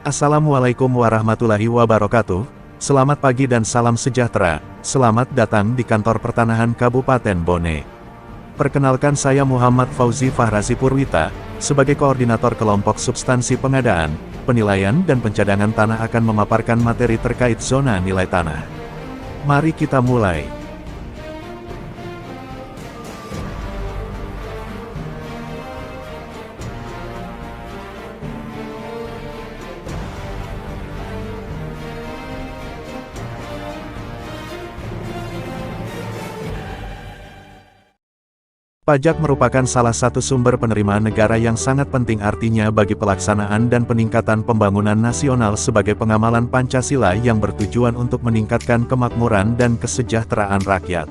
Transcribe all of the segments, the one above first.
Assalamualaikum warahmatullahi wabarakatuh. Selamat pagi dan salam sejahtera. Selamat datang di kantor pertanahan Kabupaten Bone. Perkenalkan, saya Muhammad Fauzi Fahrasi Purwita, sebagai koordinator kelompok substansi pengadaan, penilaian dan pencadangan tanah akan memaparkan materi terkait zona nilai tanah. Mari kita mulai. Pajak merupakan salah satu sumber penerimaan negara yang sangat penting, artinya bagi pelaksanaan dan peningkatan pembangunan nasional sebagai pengamalan Pancasila yang bertujuan untuk meningkatkan kemakmuran dan kesejahteraan rakyat.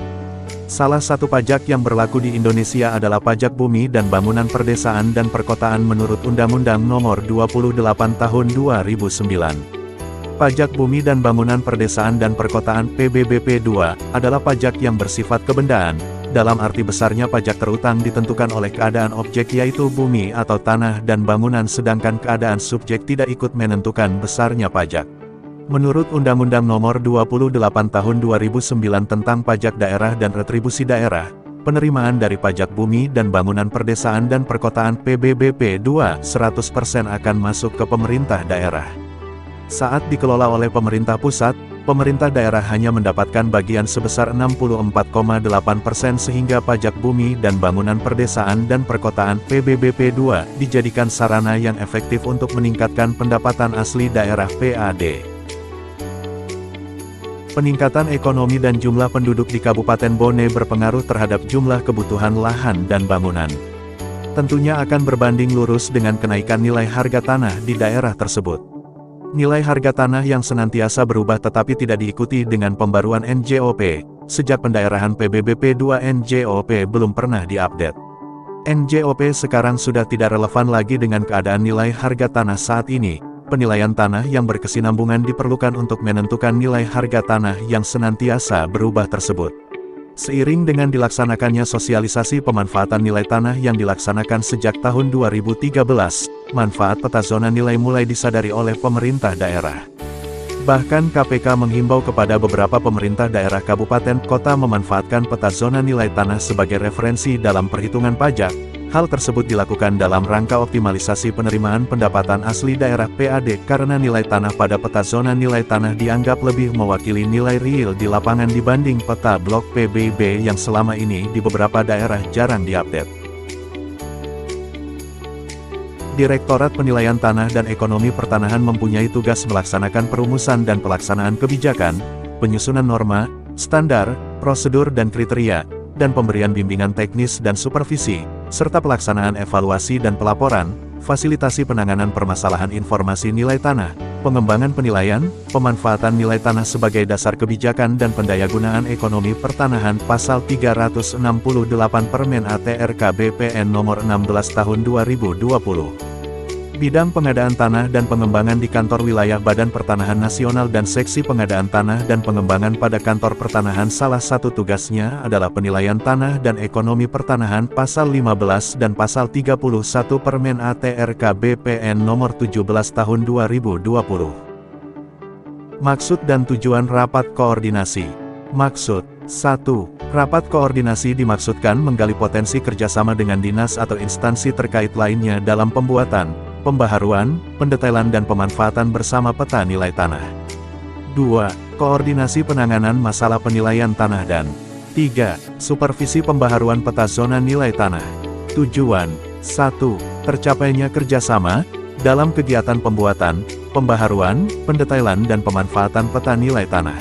Salah satu pajak yang berlaku di Indonesia adalah pajak bumi dan bangunan perdesaan dan perkotaan menurut Undang-Undang Nomor 28 Tahun 2009. Pajak bumi dan bangunan perdesaan dan perkotaan (PBBP 2) adalah pajak yang bersifat kebendaan. Dalam arti besarnya, pajak terutang ditentukan oleh keadaan objek, yaitu bumi atau tanah dan bangunan, sedangkan keadaan subjek tidak ikut menentukan besarnya pajak. Menurut Undang-Undang Nomor 28 Tahun 2009 tentang pajak daerah dan retribusi daerah, penerimaan dari pajak bumi dan bangunan perdesaan dan perkotaan (PBBP 2) 100% akan masuk ke pemerintah daerah. Saat dikelola oleh pemerintah pusat, pemerintah daerah hanya mendapatkan bagian sebesar 64,8%, sehingga pajak bumi dan bangunan perdesaan dan perkotaan (PBBP 2) dijadikan sarana yang efektif untuk meningkatkan pendapatan asli daerah (PAD). Peningkatan ekonomi dan jumlah penduduk di Kabupaten Bone berpengaruh terhadap jumlah kebutuhan lahan dan bangunan. Tentunya akan berbanding lurus dengan kenaikan nilai harga tanah di daerah tersebut. Nilai harga tanah yang senantiasa berubah tetapi tidak diikuti dengan pembaruan NJOP. Sejak pendaerahan PBBP 2, NJOP belum pernah diupdate. NJOP sekarang sudah tidak relevan lagi dengan keadaan nilai harga tanah saat ini. Penilaian tanah yang berkesinambungan diperlukan untuk menentukan nilai harga tanah yang senantiasa berubah tersebut. Seiring dengan dilaksanakannya sosialisasi pemanfaatan nilai tanah yang dilaksanakan sejak tahun 2013, manfaat peta zona nilai mulai disadari oleh pemerintah daerah. Bahkan KPK menghimbau kepada beberapa pemerintah daerah kabupaten kota memanfaatkan peta zona nilai tanah sebagai referensi dalam perhitungan pajak. Hal tersebut dilakukan dalam rangka optimalisasi penerimaan pendapatan asli daerah (PAD) karena nilai tanah pada peta zona nilai tanah dianggap lebih mewakili nilai real di lapangan dibanding peta blok PBB yang selama ini di beberapa daerah jarang diupdate. Direktorat Penilaian Tanah dan Ekonomi Pertanahan mempunyai tugas melaksanakan perumusan dan pelaksanaan kebijakan, penyusunan norma, standar, prosedur dan kriteria, dan pemberian bimbingan teknis dan supervisi, serta pelaksanaan evaluasi dan pelaporan, fasilitasi penanganan permasalahan informasi nilai tanah, pengembangan penilaian, pemanfaatan nilai tanah sebagai dasar kebijakan dan pendayagunaan ekonomi pertanahan Pasal 368 Permen ATR KBPN Nomor 16 Tahun 2020. Bidang pengadaan tanah dan pengembangan di kantor wilayah Badan Pertanahan Nasional dan Seksi Pengadaan Tanah dan Pengembangan pada kantor pertanahan salah satu tugasnya adalah penilaian tanah dan ekonomi pertanahan Pasal 15 dan Pasal 31 Permen ATR KBPN Nomor 17 Tahun 2020. Maksud dan tujuan rapat koordinasi. Maksud 1. Rapat koordinasi dimaksudkan menggali potensi kerjasama dengan dinas atau instansi terkait lainnya dalam pembuatan, pembaharuan, pendetailan dan pemanfaatan bersama peta nilai tanah. 2. Koordinasi penanganan masalah penilaian tanah dan 3. Supervisi pembaharuan peta zona nilai tanah. Tujuan 1. Tercapainya kerjasama dalam kegiatan pembuatan, pembaharuan, pendetailan dan pemanfaatan peta nilai tanah.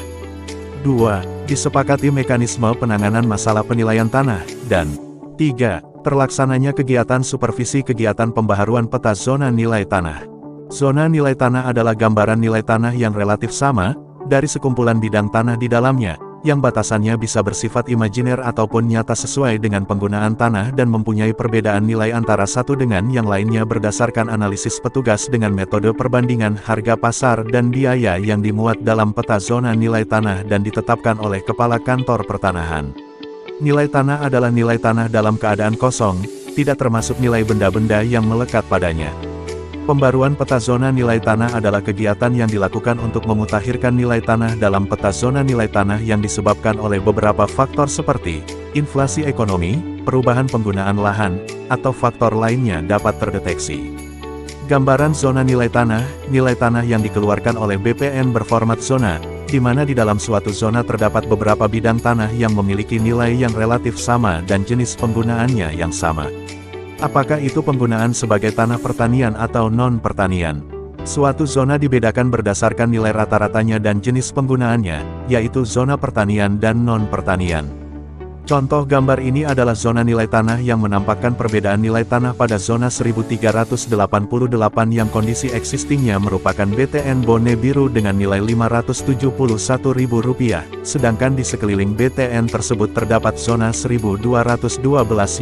2. Disepakati mekanisme penanganan masalah penilaian tanah, dan 3. Terlaksananya kegiatan supervisi kegiatan pembaharuan peta zona nilai tanah. Zona nilai tanah adalah gambaran nilai tanah yang relatif sama, dari sekumpulan bidang tanah di dalamnya, yang batasannya bisa bersifat imajiner ataupun nyata sesuai dengan penggunaan tanah dan mempunyai perbedaan nilai antara satu dengan yang lainnya berdasarkan analisis petugas dengan metode perbandingan harga pasar dan biaya yang dimuat dalam peta zona nilai tanah dan ditetapkan oleh Kepala Kantor Pertanahan. Nilai tanah adalah nilai tanah dalam keadaan kosong, tidak termasuk nilai benda-benda yang melekat padanya. Pembaruan peta zona nilai tanah adalah kegiatan yang dilakukan untuk memutakhirkan nilai tanah dalam peta zona nilai tanah yang disebabkan oleh beberapa faktor seperti inflasi ekonomi, perubahan penggunaan lahan, atau faktor lainnya dapat terdeteksi. Gambaran zona nilai tanah yang dikeluarkan oleh BPN berformat zona, di mana di dalam suatu zona terdapat beberapa bidang tanah yang memiliki nilai yang relatif sama dan jenis penggunaannya yang sama. Apakah itu penggunaan sebagai tanah pertanian atau non-pertanian? Suatu zona dibedakan berdasarkan nilai rata-ratanya dan jenis penggunaannya, yaitu zona pertanian dan non-pertanian. Contoh gambar ini adalah zona nilai tanah yang menampakkan perbedaan nilai tanah pada zona 1388 yang kondisi existingnya merupakan BTN Bone Biru dengan nilai Rp571.000, sedangkan di sekeliling BTN tersebut terdapat zona 1212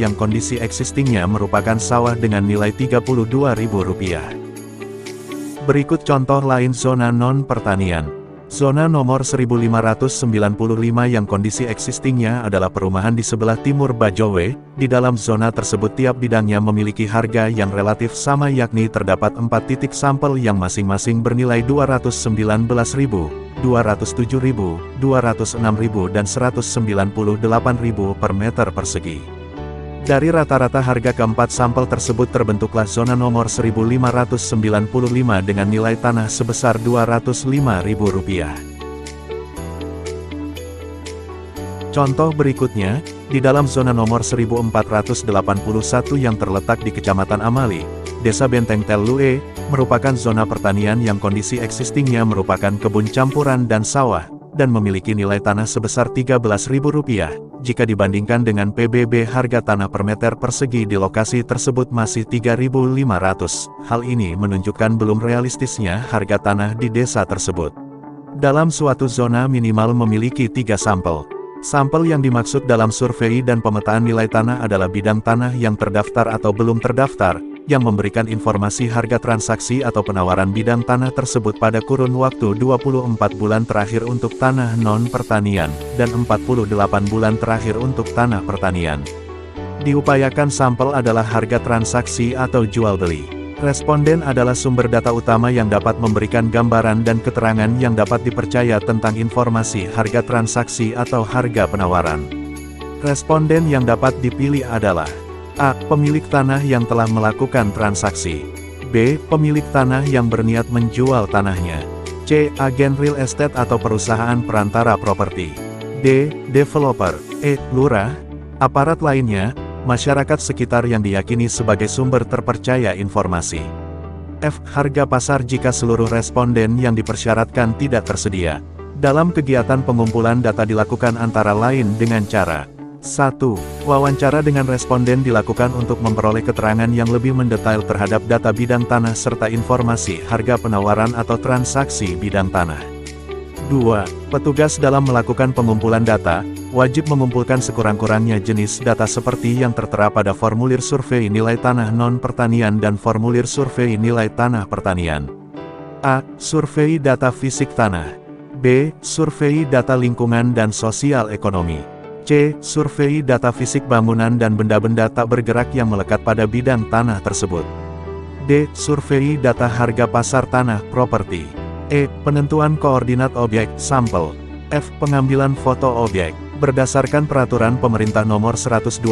yang kondisi existingnya merupakan sawah dengan nilai Rp32.000. Berikut contoh lain zona non-pertanian. Zona nomor 1595 yang kondisi existingnya adalah perumahan di sebelah timur Bajowe. Di dalam zona tersebut tiap bidangnya memiliki harga yang relatif sama, yakni terdapat 4 titik sampel yang masing-masing bernilai Rp219.000, Rp207.000, Rp206.000 dan Rp198.000 per meter persegi. Dari rata-rata harga keempat sampel tersebut terbentuklah zona nomor 1595 dengan nilai tanah sebesar Rp205.000. Contoh berikutnya, di dalam zona nomor 1481 yang terletak di Kecamatan Amali, Desa Benteng Telue, merupakan zona pertanian yang kondisi existingnya merupakan kebun campuran dan sawah, dan memiliki nilai tanah sebesar Rp13.000. Jika dibandingkan dengan PBB, harga tanah per meter persegi di lokasi tersebut masih Rp3.500. Hal ini menunjukkan belum realistisnya harga tanah di desa tersebut. Dalam suatu zona minimal memiliki 3 sampel. Sampel yang dimaksud dalam survei dan pemetaan nilai tanah adalah bidang tanah yang terdaftar atau belum terdaftar, yang memberikan informasi harga transaksi atau penawaran bidang tanah tersebut pada kurun waktu 24 bulan terakhir untuk tanah non-pertanian, dan 48 bulan terakhir untuk tanah pertanian. Diupayakan sampel adalah harga transaksi atau jual beli. Responden adalah sumber data utama yang dapat memberikan gambaran dan keterangan yang dapat dipercaya tentang informasi harga transaksi atau harga penawaran. Responden yang dapat dipilih adalah A. Pemilik tanah yang telah melakukan transaksi. B. Pemilik tanah yang berniat menjual tanahnya. C. Agen real estate atau perusahaan perantara properti. D. Developer. E. Lurah, aparat lainnya, masyarakat sekitar yang diyakini sebagai sumber terpercaya informasi. F. Harga pasar jika seluruh responden yang dipersyaratkan tidak tersedia. Dalam kegiatan pengumpulan data dilakukan antara lain dengan cara 1. Wawancara dengan responden dilakukan untuk memperoleh keterangan yang lebih mendetail terhadap data bidang tanah serta informasi harga penawaran atau transaksi bidang tanah. 2. Petugas dalam melakukan pengumpulan data, wajib mengumpulkan sekurang-kurangnya jenis data seperti yang tertera pada formulir survei nilai tanah non-pertanian dan formulir survei nilai tanah pertanian. A. Survei data fisik tanah. B. Survei data lingkungan dan sosial ekonomi. C. Survei data fisik bangunan dan benda-benda tak bergerak yang melekat pada bidang tanah tersebut. D. Survei data harga pasar tanah properti. E. Penentuan koordinat objek sampel. F. Pengambilan foto objek. Berdasarkan Peraturan Pemerintah Nomor 128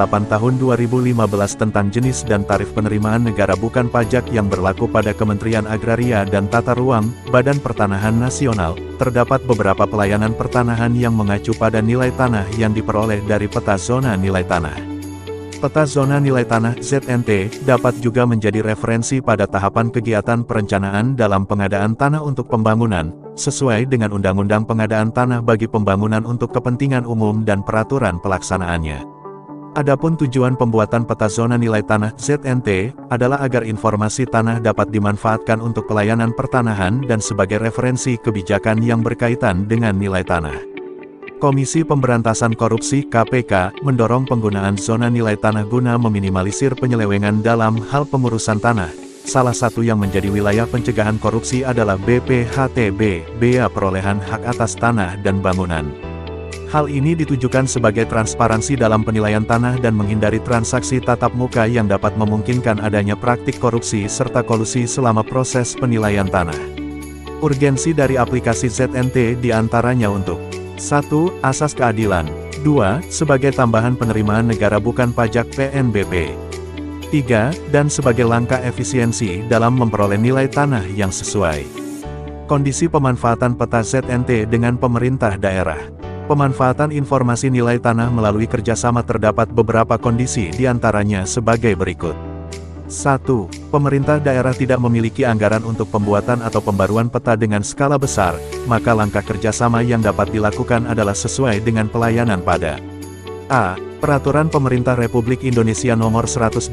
Tahun 2015 tentang jenis dan tarif penerimaan negara bukan pajak yang berlaku pada Kementerian Agraria dan Tata Ruang, Badan Pertanahan Nasional, terdapat beberapa pelayanan pertanahan yang mengacu pada nilai tanah yang diperoleh dari peta zona nilai tanah. Peta zona nilai tanah ZNT dapat juga menjadi referensi pada tahapan kegiatan perencanaan dalam pengadaan tanah untuk pembangunan, sesuai dengan Undang-Undang Pengadaan Tanah bagi pembangunan untuk kepentingan umum dan peraturan pelaksanaannya. Adapun tujuan pembuatan peta zona nilai tanah ZNT adalah agar informasi tanah dapat dimanfaatkan untuk pelayanan pertanahan dan sebagai referensi kebijakan yang berkaitan dengan nilai tanah. Komisi Pemberantasan Korupsi (KPK) mendorong penggunaan zona nilai tanah guna meminimalisir penyelewengan dalam hal pengurusan tanah. Salah satu yang menjadi wilayah pencegahan korupsi adalah BPHTB, Bea Perolehan Hak Atas Tanah dan Bangunan. Hal ini ditujukan sebagai transparansi dalam penilaian tanah dan menghindari transaksi tatap muka yang dapat memungkinkan adanya praktik korupsi serta kolusi selama proses penilaian tanah. Urgensi dari aplikasi ZNT diantaranya untuk 1. Asas keadilan. 2. Sebagai tambahan penerimaan negara bukan pajak PNBP. 3. Dan sebagai langkah efisiensi dalam memperoleh nilai tanah yang sesuai. Kondisi pemanfaatan peta ZNT dengan pemerintah daerah. Pemanfaatan informasi nilai tanah melalui kerjasama terdapat beberapa kondisi diantaranya sebagai berikut. 1. Pemerintah daerah tidak memiliki anggaran untuk pembuatan atau pembaruan peta dengan skala besar, maka langkah kerjasama yang dapat dilakukan adalah sesuai dengan pelayanan pada A. Peraturan Pemerintah Republik Indonesia Nomor 128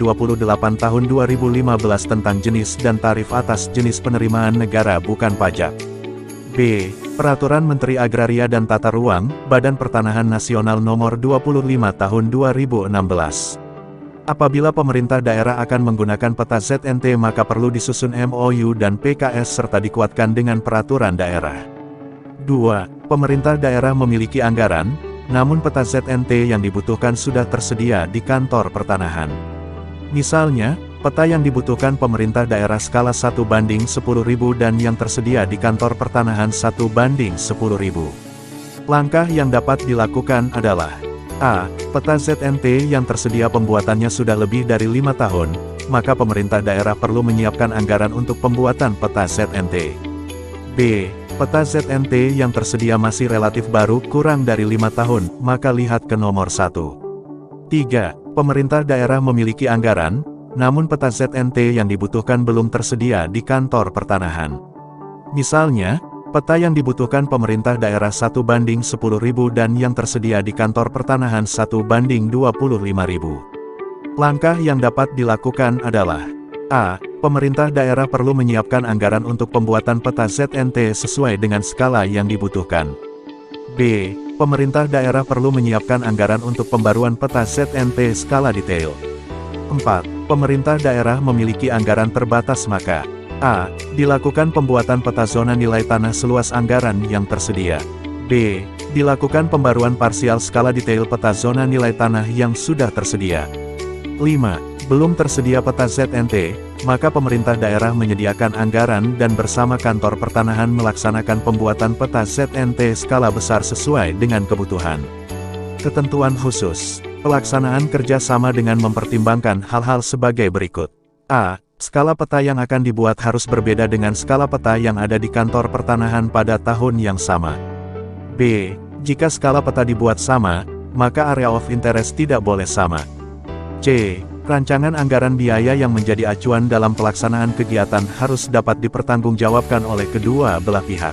Tahun 2015 tentang jenis dan tarif atas jenis penerimaan negara bukan pajak. B. Peraturan Menteri Agraria dan Tata Ruang, Badan Pertanahan Nasional Nomor 25 Tahun 2016. Apabila pemerintah daerah akan menggunakan peta ZNT maka perlu disusun MOU dan PKS serta dikuatkan dengan peraturan daerah. 2. Pemerintah daerah memiliki anggaran, namun peta ZNT yang dibutuhkan sudah tersedia di kantor pertanahan. Misalnya, peta yang dibutuhkan pemerintah daerah skala 1:10.000 dan yang tersedia di kantor pertanahan 1:10.000. Langkah yang dapat dilakukan adalah A. Peta ZNT yang tersedia pembuatannya sudah lebih dari 5 tahun, maka pemerintah daerah perlu menyiapkan anggaran untuk pembuatan peta ZNT. B. Peta ZNT yang tersedia masih relatif baru kurang dari 5 tahun, maka lihat ke nomor 1. 3. Pemerintah daerah memiliki anggaran, namun peta ZNT yang dibutuhkan belum tersedia di kantor pertanahan. Misalnya, peta yang dibutuhkan pemerintah daerah 1:10.000 dan yang tersedia di kantor pertanahan 1:25.000. Langkah yang dapat dilakukan adalah A. Pemerintah daerah perlu menyiapkan anggaran untuk pembuatan peta ZNT sesuai dengan skala yang dibutuhkan. B. Pemerintah daerah perlu menyiapkan anggaran untuk pembaruan peta ZNT skala detail. 4. Pemerintah daerah memiliki anggaran terbatas maka A. Dilakukan pembuatan peta zona nilai tanah seluas anggaran yang tersedia. B. Dilakukan pembaruan parsial skala detail peta zona nilai tanah yang sudah tersedia. 5. Belum tersedia peta ZNT, maka pemerintah daerah menyediakan anggaran dan bersama kantor pertanahan melaksanakan pembuatan peta ZNT skala besar sesuai dengan kebutuhan. Ketentuan khusus. Pelaksanaan kerjasama dengan mempertimbangkan hal-hal sebagai berikut. A. Skala peta yang akan dibuat harus berbeda dengan skala peta yang ada di kantor pertanahan pada tahun yang sama. B. Jika skala peta dibuat sama, maka area of interest tidak boleh sama. C. Rancangan anggaran biaya yang menjadi acuan dalam pelaksanaan kegiatan harus dapat dipertanggungjawabkan oleh kedua belah pihak.